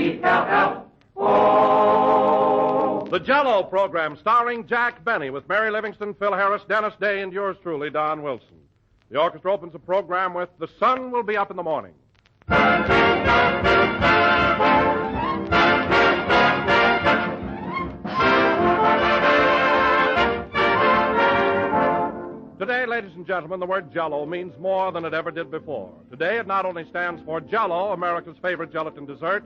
J-A-L-L-O. The Jell-O program starring Jack Benny with Mary Livingston, Phil Harris, Dennis Day, and yours truly, Don Wilson. The orchestra opens the program with The Sun Will Be Up in the Morning. Today, ladies and gentlemen, the word Jell-O means more than it ever did before. Today, it not only stands for Jell-O, America's favorite gelatin dessert,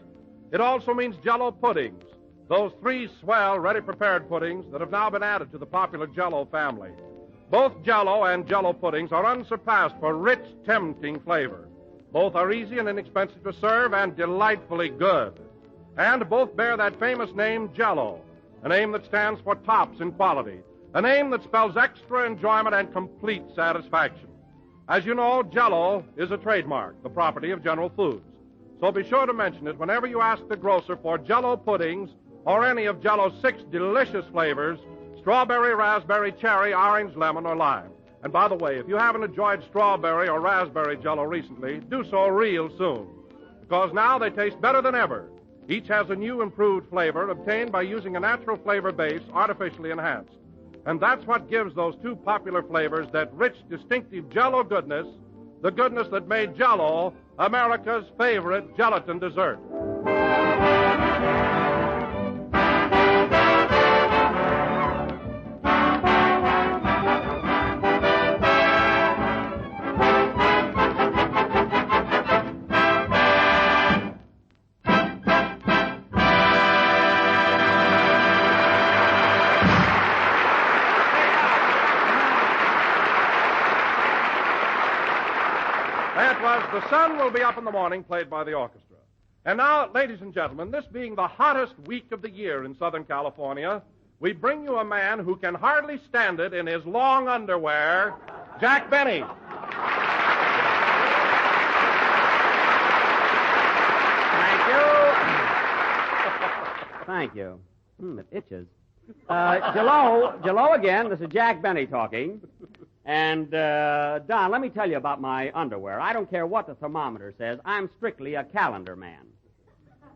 it also means Jell-O puddings, those three swell, ready-prepared puddings that have now been added to the popular Jell-O family. Both Jell-O and Jell-O puddings are unsurpassed for rich, tempting flavor. Both are easy and inexpensive to serve and delightfully good. And both bear that famous name, Jell-O, a name that stands for tops in quality, a name that spells extra enjoyment and complete satisfaction. As you know, Jell-O is a trademark, the property of General Foods. So be sure to mention it whenever you ask the grocer for Jell-O puddings or any of Jell-O's 6 delicious flavors: strawberry, raspberry, cherry, orange, lemon, or lime. And by the way, if you haven't enjoyed strawberry or raspberry Jell-O recently, do so real soon, because now they taste better than ever. Each has a new improved flavor obtained by using a natural flavor base artificially enhanced. And that's what gives those two popular flavors that rich, distinctive Jell-O goodness, the goodness that made Jell-O America's favorite gelatin dessert. That was The Sun Will Be Up in the Morning, played by the orchestra. And now, ladies and gentlemen, this being the hottest week of the year in Southern California, we bring you a man who can hardly stand it in his long underwear, Jack Benny. Thank you. It itches. Jello again. This is Jack Benny talking. And, Don, let me tell you about my underwear. I don't care what the thermometer says. I'm strictly a calendar man.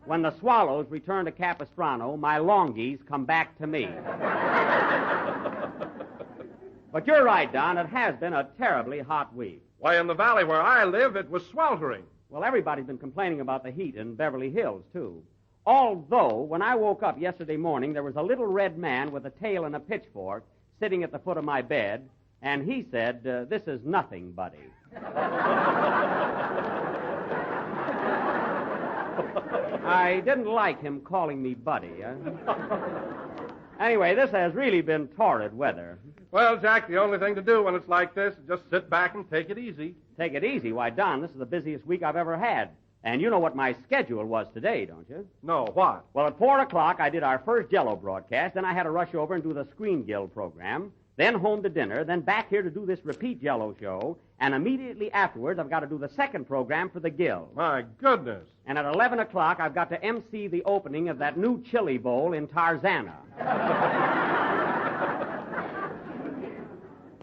When the swallows return to Capistrano, my longies come back to me. But you're right, Don. It has been a terribly hot week. Why, in the valley where I live, it was sweltering. Well, everybody's been complaining about the heat in Beverly Hills, too. Although, when I woke up yesterday morning, there was a little red man with a tail and a pitchfork sitting at the foot of my bed, and he said, "This is nothing, buddy." I didn't like him calling me buddy. Anyway, this has really been torrid weather. Well, Jack, the only thing to do when it's like this is just sit back and take it easy. Take it easy? Why, Don, this is the busiest week I've ever had. And you know what my schedule was today, don't you? No, what? Well, at 4 o'clock, I did our first Jell-O broadcast. Then I had to rush over and do the Screen Guild program. Then home to dinner. Then back here to do this repeat Jell-O show. And immediately afterwards, I've got to do the second program for the Guild. My goodness. And at 11 o'clock, I've got to MC the opening of that new chili bowl in Tarzana.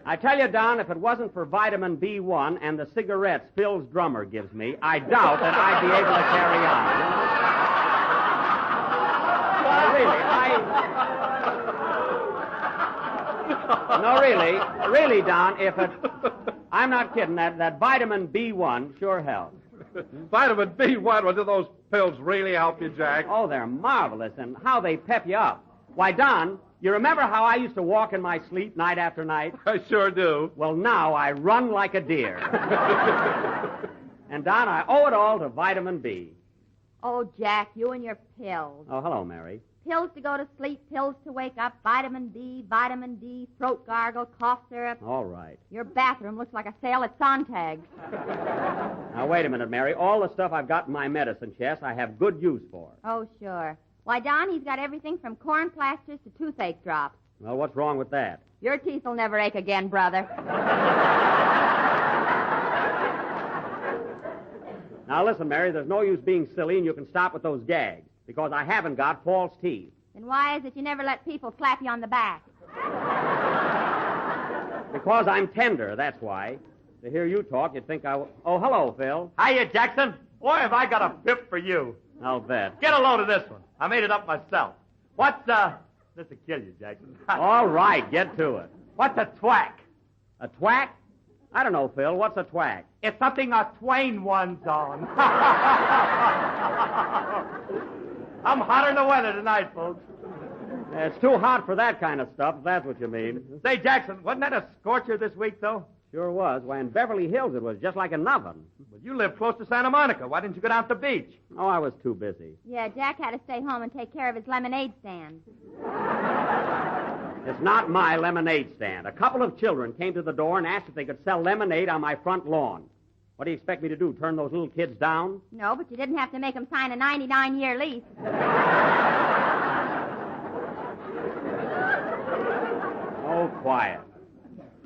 I tell you, Don, if it wasn't for vitamin B1 and the cigarettes Phil's drummer gives me, I doubt that I'd be able to carry on. No, really, Don, I'm not kidding, that vitamin B1 sure helps. Vitamin B1, well, do those pills really help you, Jack? Oh, they're marvelous, and how they pep you up. Why, Don, you remember how I used to walk in my sleep night after night? I sure do. Well, now I run like a deer. And, Don, I owe it all to vitamin B. Oh, Jack, you and your pills. Oh, hello, Mary. Pills to go to sleep, pills to wake up, vitamin B, vitamin D, throat gargle, cough syrup. All right. Your bathroom looks like a sale at Sontag's. Now, wait a minute, Mary. All the stuff I've got in my medicine chest, I have good use for. Oh, sure. Why, Don, he's got everything from corn plasters to toothache drops. Well, what's wrong with that? Your teeth will never ache again, brother. Now, listen, Mary, there's no use being silly, and you can stop with those gags, because I haven't got false teeth. Then why is it you never let people slap you on the back? Because I'm tender, that's why. To hear you talk, you'd think I... Oh, hello, Phil. Hiya, Jackson. Boy, have I got a pip for you. I'll bet. Get a load of this one. I made it up myself. What's, this'll kill you, Jackson. All right, get to it. What's a twack? A twack? I don't know, Phil. What's a twack? It's something a twain one's on. I'm hotter than the weather tonight, folks. It's too hot for that kind of stuff, if that's what you mean. Say, Jackson, wasn't that a scorcher this week, though? Sure was. Why, in Beverly Hills, it was just like an oven. Well, you live close to Santa Monica. Why didn't you go down to the beach? Oh, I was too busy. Yeah, Jack had to stay home and take care of his lemonade stand. It's not my lemonade stand. A couple of children came to the door and asked if they could sell lemonade on my front lawn. What do you expect me to do, turn those little kids down? No, but you didn't have to make them sign a 99-year lease. Oh, quiet.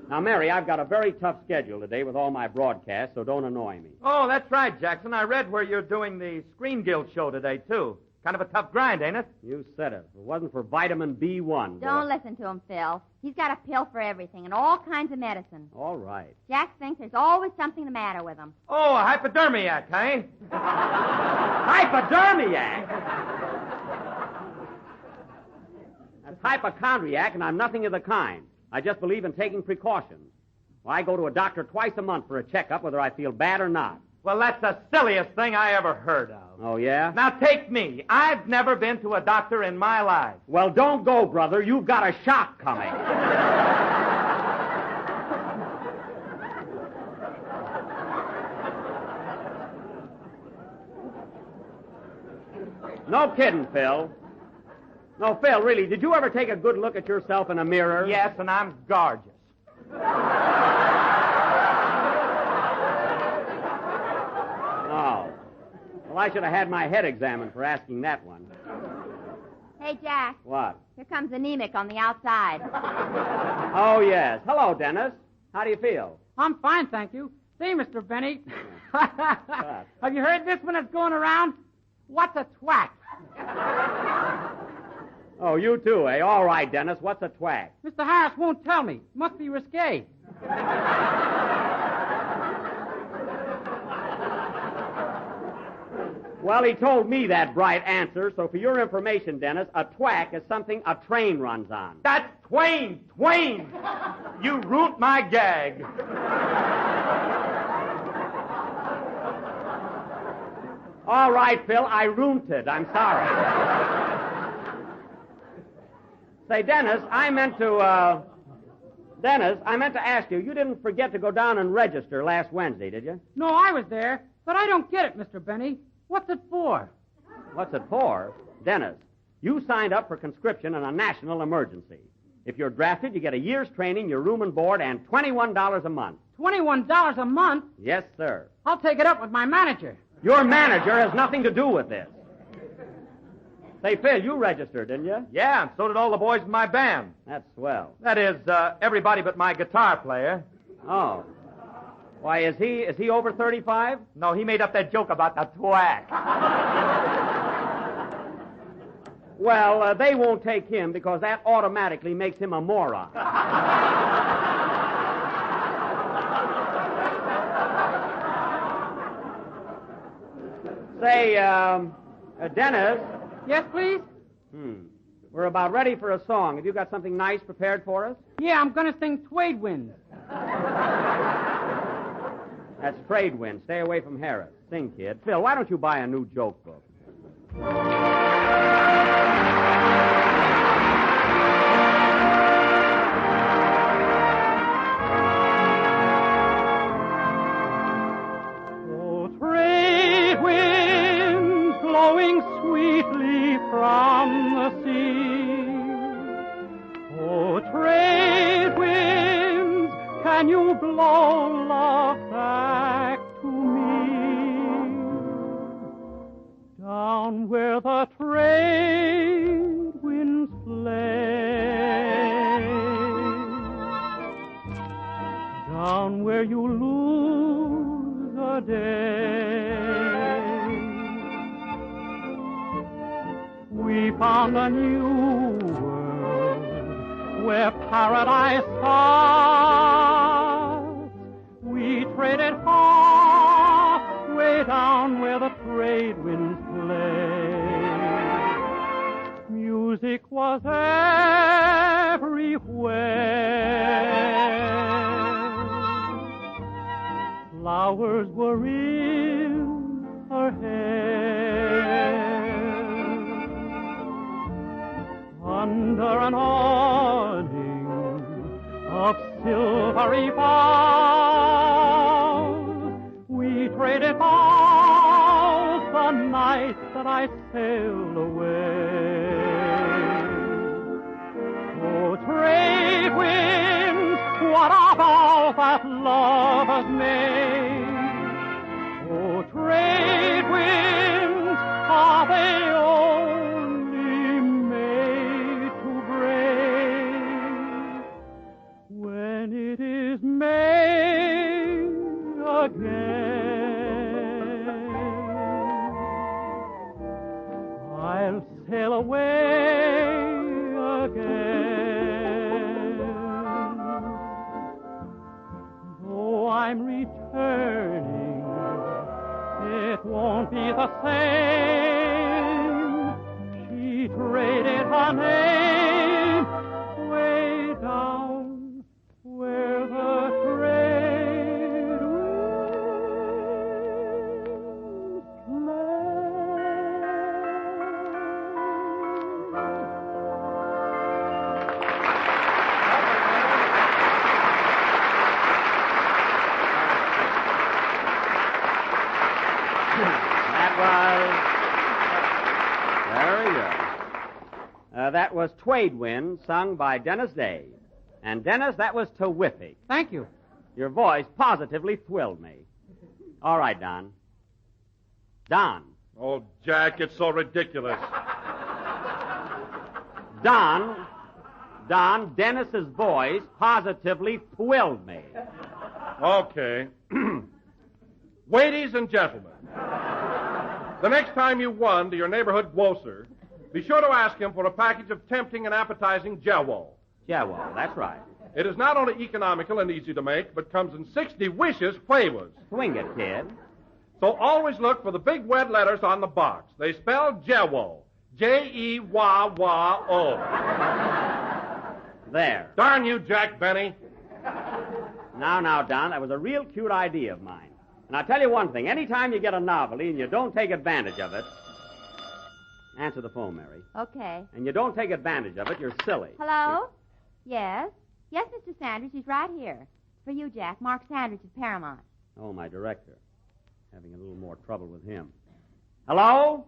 Now, Mary, I've got a very tough schedule today with all my broadcasts, so don't annoy me. Oh, that's right, Jackson. I read where you're doing the Screen Guild show today, too. Kind of a tough grind, ain't it? You said it. If it wasn't for vitamin B1. Don't listen to him, Phil. He's got a pill for everything and all kinds of medicine. All right. Jack thinks there's always something the matter with him. Oh, a hypodermiac, eh? Hypodermiac? That's hypochondriac, and I'm nothing of the kind. I just believe in taking precautions. Well, I go to a doctor twice a month for a checkup, whether I feel bad or not. Well, that's the silliest thing I ever heard of. Oh, yeah? Now, take me. I've never been to a doctor in my life. Well, don't go, brother. You've got a shock coming. No kidding, Phil. No, Phil, really, did you ever take a good look at yourself in a mirror? Yes, and I'm gorgeous. Oh. Well, I should have had my head examined for asking that one. Hey, Jack. What? Here comes anemic on the outside. Oh, yes. Hello, Dennis. How do you feel? I'm fine, thank you. Say, Mr. Benny, have you heard this one that's going around? What's a twack? Oh, you too, eh? All right, Dennis. What's a twack? Mr. Harris won't tell me. Must be risque. Well, he told me that bright answer, so for your information, Dennis, a twack is something a train runs on. That's Twain! You ruined my gag. All right, Phil, I ruined it. I'm sorry. Say, Dennis, I meant to ask you, you didn't forget to go down and register last Wednesday, did you? No, I was there, but I don't get it, Mr. Benny. What's it for? What's it for? Dennis, you signed up for conscription in a national emergency. If you're drafted, you get a year's training, your room and board, and $21 a month. $21 a month? Yes, sir. I'll take it up with my manager. Your manager has nothing to do with this. Say, Phil, you registered, didn't you? Yeah, and so did all the boys in my band. That's swell. That is, everybody but my guitar player. Oh. Why, is he over 35? No, he made up that joke about the twack. Well, they won't take him because that automatically makes him a moron. Say, Dennis. Yes, please? We're about ready for a song. Have you got something nice prepared for us? Yeah, I'm going to sing Trade Winds. That's Trade Wind. Stay away from Harris. Sing, kid. Phil, why don't you buy a new joke book? Oh, trade winds blowing sweetly from the sea. Oh, trade winds, can you blow love back to me? Down where the trade winds play, down where you lose a day, we found a new world where paradise starts. We traded hearts way down where the trade winds play. Music was everywhere. Flowers were in her hair. Under an awning of silvery boughs, we traded vows the night that I sailed away. Oh, trade winds, what of all that love has made? Oh, trade winds, are they only made to break when it is made again? I'll sail away again. Though I'm returning, it won't be the same. She traded her name way down where the trade winds That was Trade Wind, sung by Dennis Day. And Dennis, that was terrific. Thank you. Your voice positively thrilled me. All right, Don. Don. Oh, Jack, it's so ridiculous. Don, Dennis's voice positively thrilled me. Okay. Ladies and gentlemen, the next time you wander your neighborhood grocer, be sure to ask him for a package of tempting and appetizing jello. Jello, that's right. It is not only economical and easy to make, but comes in 60 wishes flavors. Swing it, kid. So always look for the big red letters on the box. They spell Jello. Jewawa-o. There. Darn you, Jack Benny. Now, Don, that was a real cute idea of mine. And I'll tell you one thing. Anytime you get a novelty and you don't take advantage of it, answer the phone, Mary. Okay. And you don't take advantage of it, you're silly. Hello? Yes? Yes, Mr. Sandridge, he's right here. For you, Jack. Mark Sandridge at Paramount. Oh, my director. Having a little more trouble with him. Hello?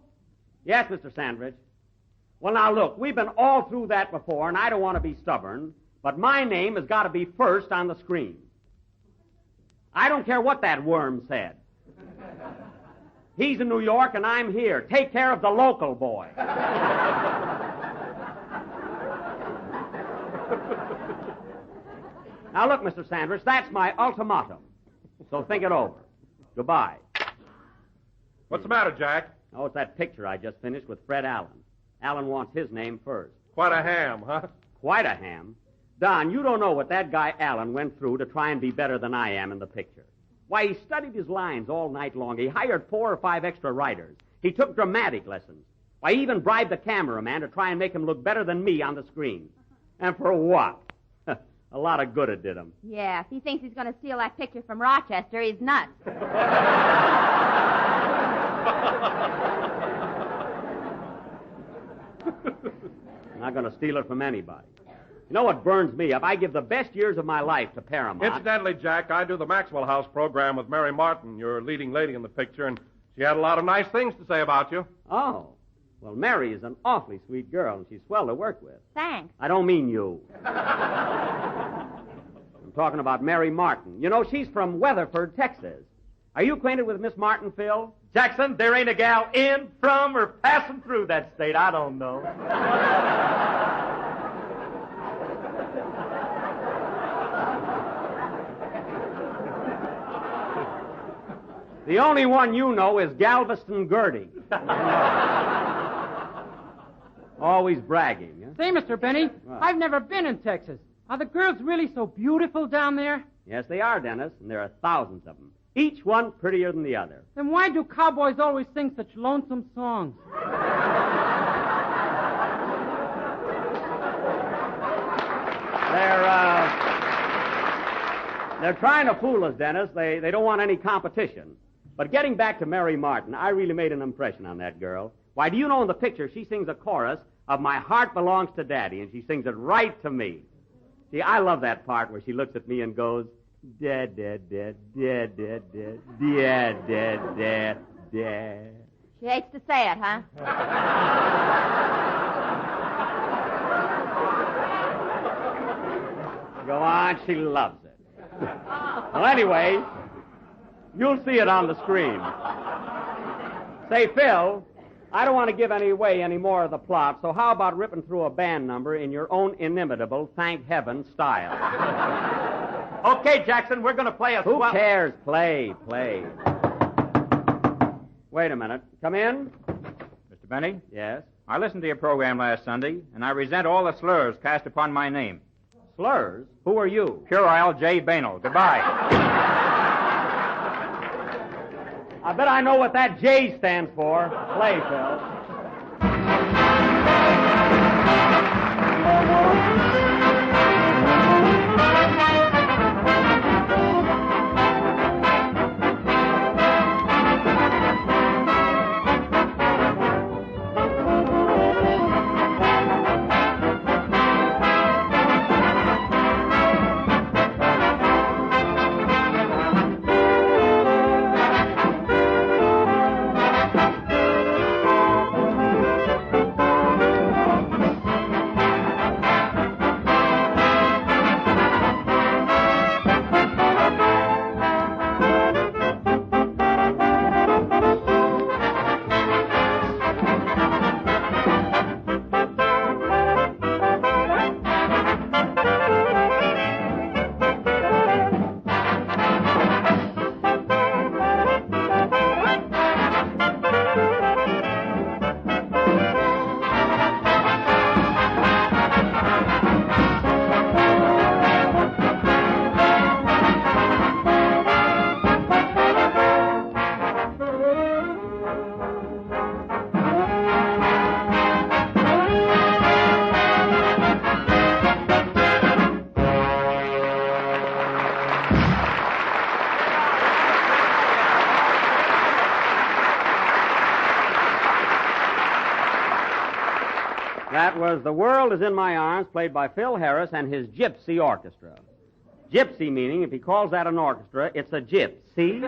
Yes, Mr. Sandridge. Well, now, look, we've been all through that before, and I don't want to be stubborn, but my name has got to be first on the screen. I don't care what that worm said. He's in New York, and I'm here. Take care of the local boy. Now, look, Mr. Sanders, that's my ultimatum. So think it over. Goodbye. What's the matter, Jack? Oh, it's that picture I just finished with Fred Allen. Allen wants his name first. Quite a ham, huh? Quite a ham. Don, you don't know what that guy Allen went through to try and be better than I am in the picture. Why, he studied his lines all night long. He hired 4 or 5 extra writers. He took dramatic lessons. Why, he even bribed the cameraman to try and make him look better than me on the screen. And for what? A lot of good it did him. Yeah, if he thinks he's going to steal that picture from Rochester, he's nuts. I'm not going to steal it from anybody. You know what burns me up? I give the best years of my life to Paramount. Incidentally, Jack, I do the Maxwell House program with Mary Martin, your leading lady in the picture, and she had a lot of nice things to say about you. Oh. Well, Mary is an awfully sweet girl, and she's swell to work with. Thanks. I don't mean you. I'm talking about Mary Martin. You know, she's from Weatherford, Texas. Are you acquainted with Miss Martin, Phil? Jackson, there ain't a gal in, from, or passing through that state. I don't know. The only one you know is Galveston Gertie. Always bragging. Huh? Say, Mr. Benny, What? I've never been in Texas. Are the girls really so beautiful down there? Yes, they are, Dennis, and there are thousands of them. Each one prettier than the other. Then why do cowboys always sing such lonesome songs? They're trying to fool us, Dennis. They don't want any competition. But getting back to Mary Martin, I really made an impression on that girl. Why, do you know in the picture she sings a chorus of My Heart Belongs to Daddy, and she sings it right to me. See, I love that part where she looks at me and goes, Dad, Dad, Dad, Dad, Dad, Dad, Dad, Dad, Dad, Dad. She hates to say it, huh? Go on, she loves it. Well, anyway, you'll see it on the screen. Say, Phil, I don't want to give away any more of the plot, so how about ripping through a band number in your own inimitable Thank Heaven style? Okay, Jackson, we're going to play a Who cares? Play. Wait a minute. Come in. Mr. Benny? Yes? I listened to your program last Sunday, and I resent all the slurs cast upon my name. Slurs? Who are you? Puerile J. Banel. Goodbye. I bet I know what that J stands for. Play, Phil. That was The World Is in My Arms, played by Phil Harris and his Gypsy Orchestra. Gypsy meaning, if he calls that an orchestra, it's a gypsy.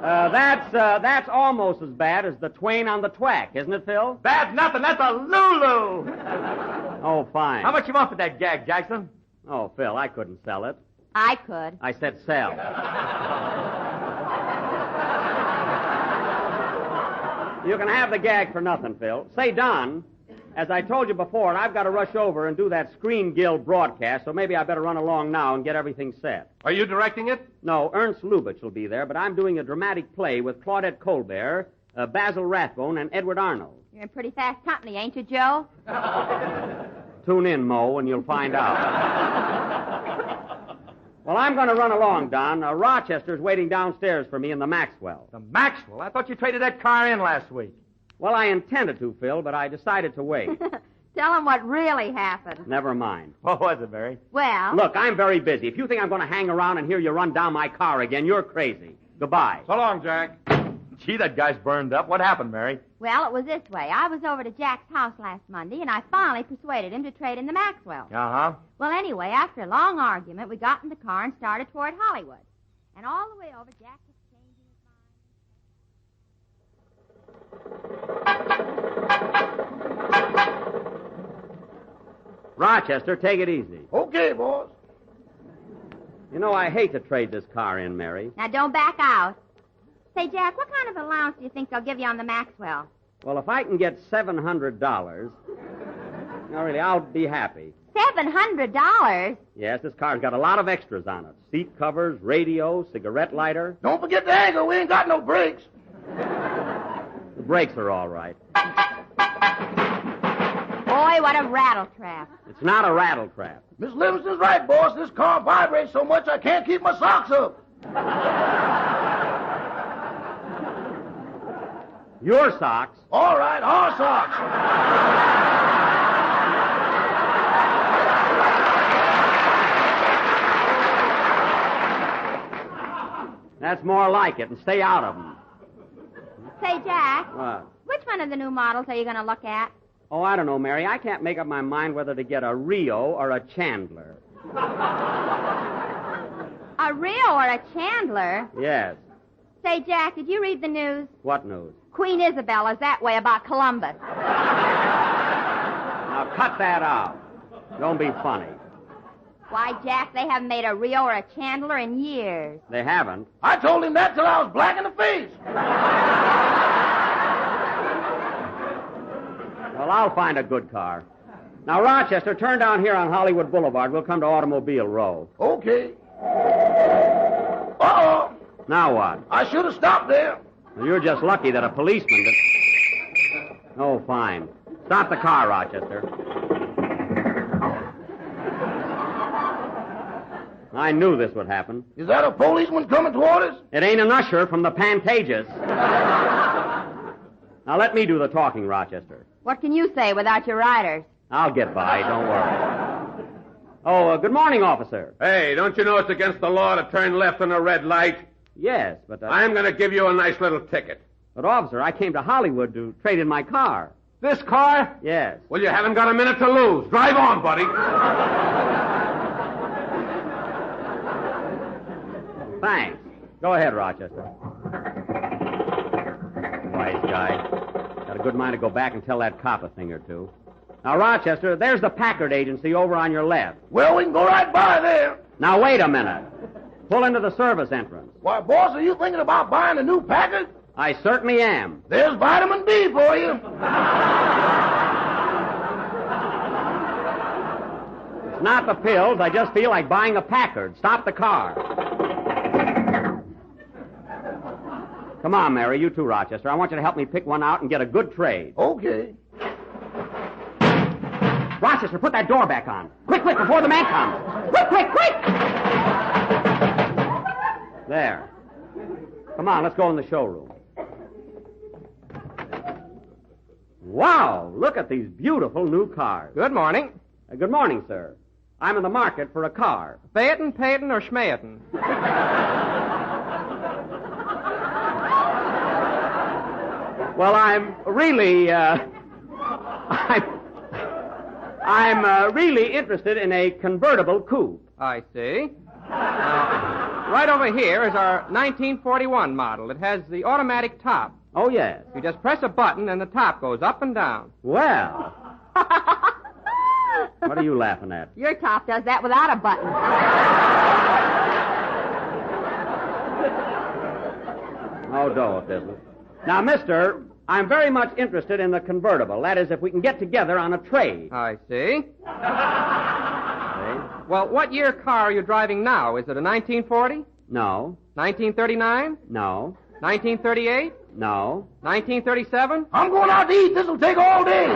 That's almost as bad as the Twain on the Twack, isn't it, Phil? Bad nothing. That's a Lulu. Oh, fine. How much you want for that gag, Jackson? Oh, Phil, I couldn't sell it. I could. I said sell. You can have the gag for nothing, Phil. Say, Don, as I told you before, I've got to rush over and do that Screen Guild broadcast, so maybe I better run along now and get everything set. Are you directing it? No, Ernst Lubitsch will be there, but I'm doing a dramatic play with Claudette Colbert, Basil Rathbone, and Edward Arnold. You're in pretty fast company, ain't you, Joe? Tune in, Mo, and you'll find out. Well, I'm going to run along, Don. Rochester's waiting downstairs for me in the Maxwell. The Maxwell? I thought you traded that car in last week. Well, I intended to, Phil, but I decided to wait. Tell him what really happened. Never mind. What was it, Barry? Well... Look, I'm very busy. If you think I'm going to hang around and hear you run down my car again, you're crazy. Goodbye. So long, Jack. Gee, that guy's burned up. What happened, Mary? Well, it was this way. I was over to Jack's house last Monday, and I finally persuaded him to trade in the Maxwell. Uh-huh. Well, anyway, after a long argument, we got in the car and started toward Hollywood. And all the way over, Jack was changing his mind. Rochester, take it easy. Okay, boss. You know, I hate to trade this car in, Mary. Now, don't back out. Say, Jack, what kind of allowance do you think they'll give you on the Maxwell? Well, if I can get $700, no, really, I'll be happy. $700? Yes, this car's got a lot of extras on it. Seat covers, radio, cigarette lighter. Don't forget the angle. We ain't got no brakes. The brakes are all right. Boy, what a rattletrap. It's not a rattletrap. Miss Livingston's right, boss. This car vibrates so much I can't keep my socks up. Your socks? All right, our socks. That's more like it, and stay out of them. Say, Jack, What? which one of the new models are you going to look at? Oh, I don't know, Mary. I can't make up my mind whether to get a Rio or a Chandler. A Rio or a Chandler? Yes. Say, Jack, did you read the news? What news? Queen Isabella's that way about Columbus. Now, cut that out. Don't be funny. Why, Jack, they haven't made a Rio or a Chandler in years. They haven't. I told him that till I was black in the face. Well, I'll find a good car. Now, Rochester, turn down here on Hollywood Boulevard. We'll come to Automobile Row. Okay. Uh-oh. Now what? I should have stopped there. Well, you're just lucky that a policeman... Oh, fine. Stop the car, Rochester. I knew this would happen. Is that a policeman coming toward us? It ain't an usher from the Pantages. Now, let me do the talking, Rochester. What can you say without your riders? I'll get by, don't worry. Oh, good morning, officer. Hey, don't you know it's against the law to turn left on a red light? Yes, but... I'm going to give you a nice little ticket. But, officer, I came to Hollywood to trade in my car. This car? Yes. Well, you haven't got a minute to lose. Drive on, buddy. Thanks. Go ahead, Rochester. Wise guy. Got a good mind to go back and tell that cop a thing or two. Now, Rochester, there's the Packard agency over on your left. Well, we can go right by there. Now, wait a minute. Pull into the service entrance. Why, boss, are you thinking about buying a new Packard? I certainly am. There's vitamin D for you. It's not the pills. I just feel like buying a Packard. Stop the car. Come on, Mary. You too, Rochester. I want you to help me pick one out and get a good trade. Okay. Rochester, put that door back on. Quick, quick, before the man comes. Quick, quick, quick! There. Come on, let's go in the showroom. Wow, look at these beautiful new cars. Good morning. Good morning, sir. I'm in the market for a car. Phaeton, Peyton, or Schmayeton? Well, I'm really, I'm really interested in a convertible coupe. I see. Now, right over here is our 1941 model. It has the automatic top. Oh, yes. You just press a button and the top goes up and down. Well. What are you laughing at? Your top does that without a button. Oh, no, it isn't. Now, mister, I'm very much interested in the convertible. That is, if we can get together on a trade. I see. Well, what year car are you driving now? Is it a 1940? No. 1939? No. 1938? No. 1937? I'm going out to eat. This'll take all day.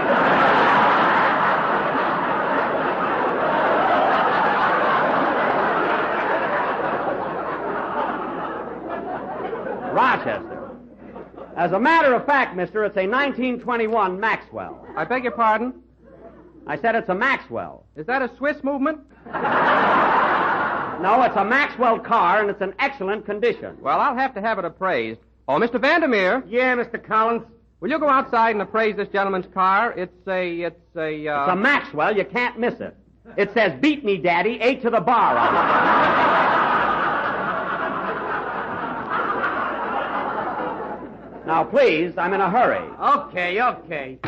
Rochester. As a matter of fact, mister, it's a 1921 Maxwell. I beg your pardon? I said it's a Maxwell. Is that a Swiss movement? No, it's a Maxwell car, and it's in excellent condition. Well, I'll have to have it appraised. Oh, Mr. Vandermeer. Yeah, Mr. Collins? Will you go outside and appraise this gentleman's car? It's a It's a Maxwell. You can't miss it. It says, "Beat me, Daddy, 8 to the bar" on it. Now, please, I'm in a hurry. Okay.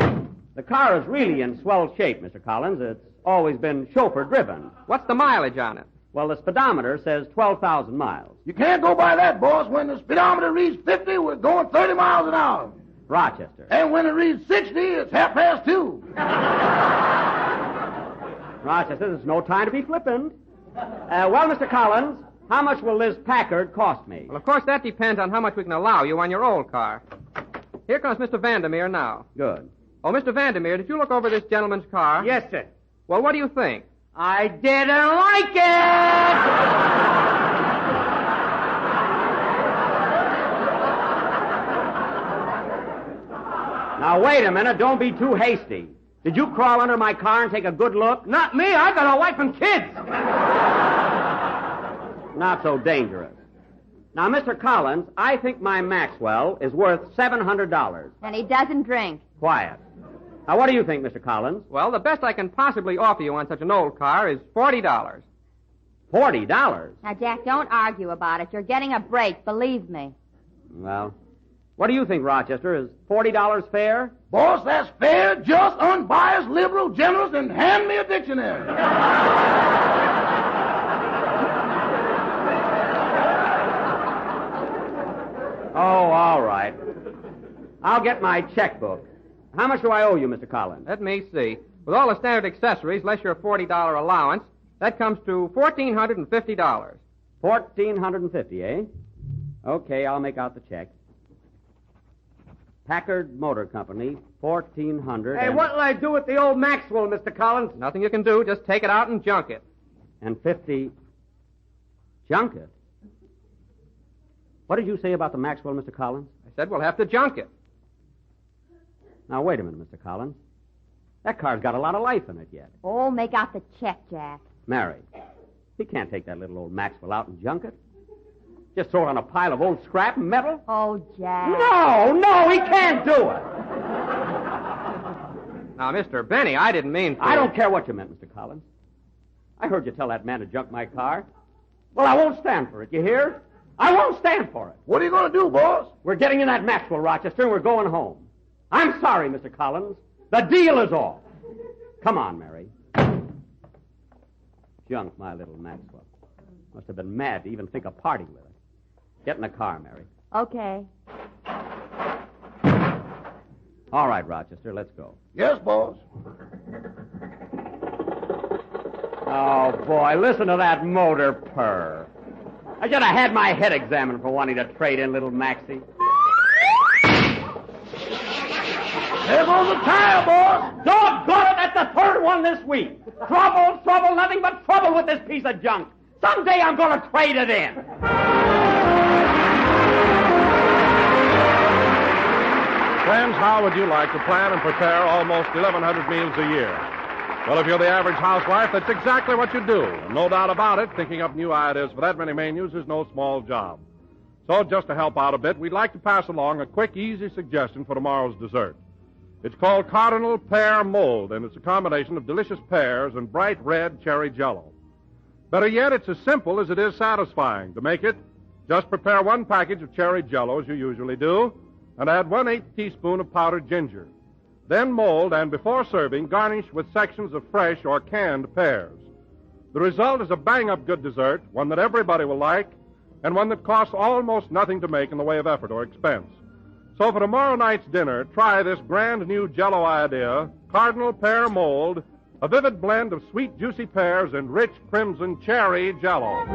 The car is really in swell shape, Mr. Collins. It's always been chauffeur-driven. What's the mileage on it? Well, the speedometer says 12,000 miles. You can't go by that, boss. When the speedometer reads 50, we're going 30 miles an hour. Rochester. And when it reads 60, it's 2:30. Rochester, there's no time to be flippant. Well, Mr. Collins, how much will this Packard cost me? Well, of course, that depends on how much we can allow you on your old car. Here comes Mr. Vandermeer now. Good. Oh, Mr. Vandermeer, did you look over this gentleman's car? Yes, sir. Well, what do you think? I didn't like it! Now, wait a minute. Don't be too hasty. Did you crawl under my car and take a good look? Not me. I got a wife and kids. Not so dangerous. Now, Mr. Collins, I think my Maxwell is worth $700. And he doesn't drink. Quiet. Now, what do you think, Mr. Collins? Well, the best I can possibly offer you on such an old car is $40. $40? Now, Jack, don't argue about it. You're getting a break, believe me. Well, what do you think, Rochester? Is $40 fair? Boss, that's fair, just, unbiased, liberal, generous, and hand me a dictionary. Oh, all right. I'll get my checkbook. How much do I owe you, Mr. Collins? Let me see. With all the standard accessories, less your $40 allowance, that comes to $1,450. $1,450, eh? Okay, I'll make out the check. Packard Motor Company, $1,400. Hey, what'll I do with the old Maxwell, Mr. Collins? Nothing you can do. Just take it out and junk it. And 50. Junk it? What did you say about the Maxwell, Mr. Collins? I said we'll have to junk it. Now, wait a minute, Mr. Collins. That car's got a lot of life in it yet. Oh, make out the check, Jack. Mary, he can't take that little old Maxwell out and junk it. Just throw it on a pile of old scrap and metal. Oh, Jack. No, he can't do it. Now, Mr. Benny, I didn't mean for... I don't care what you meant, Mr. Collins. I heard you tell that man to junk my car. Well, I won't stand for it, you hear? I won't stand for it. What are you going to do, boss? We're getting in that Maxwell, Rochester, and we're going home. I'm sorry, Mr. Collins. The deal is off. Come on, Mary. Junk my little Maxwell. Must have been mad to even think of parting with it. Get in the car, Mary. Okay. All right, Rochester, let's go. Yes, boss. Oh, boy, listen to that motor purr. I should have had my head examined for wanting to trade in little Maxie. There goes the tire, boss. Doggone it, that's the third one this week. Trouble, nothing but trouble with this piece of junk. Someday I'm going to trade it in. Friends, how would you like to plan and prepare almost 1,100 meals a year? Well, if you're the average housewife, that's exactly what you do. And no doubt about it, thinking up new ideas for that many menus is no small job. So just to help out a bit, we'd like to pass along a quick, easy suggestion for tomorrow's dessert. It's called Cardinal Pear Mold, and it's a combination of delicious pears and bright red cherry jello. Better yet, it's as simple as it is satisfying. To make it, just prepare 1 package of cherry jello, as you usually do, and add 1/8 teaspoon of powdered ginger. Then mold, and before serving, garnish with sections of fresh or canned pears. The result is a bang-up good dessert, one that everybody will like, and one that costs almost nothing to make in the way of effort or expense. So for tomorrow night's dinner, try this brand new jello idea, Cardinal Pear Mold, a vivid blend of sweet, juicy pears and rich crimson cherry jello.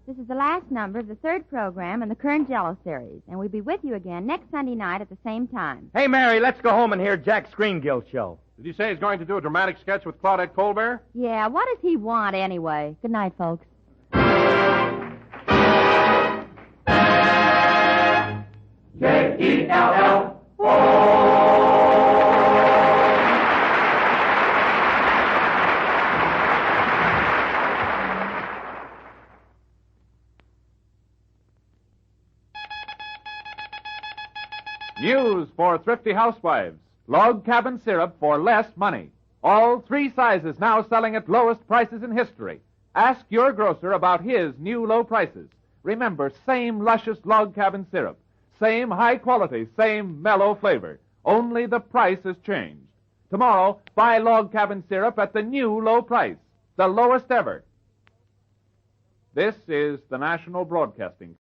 This is the last number of the 3rd program in the current Jello series, and we'll be with you again next Sunday night at the same time. Hey, Mary, let's go home and hear Jack's Screen Guild show. Did he say he's going to do a dramatic sketch with Claudette Colbert? Yeah, what does he want anyway? Good night, folks. News for thrifty housewives. Log cabin syrup for less money. All 3 sizes now selling at lowest prices in history. Ask your grocer about his new low prices. Remember, same luscious log cabin syrup. Same high quality, same mellow flavor. Only the price has changed. Tomorrow, buy log cabin syrup at the new low price. The lowest ever. This is the National Broadcasting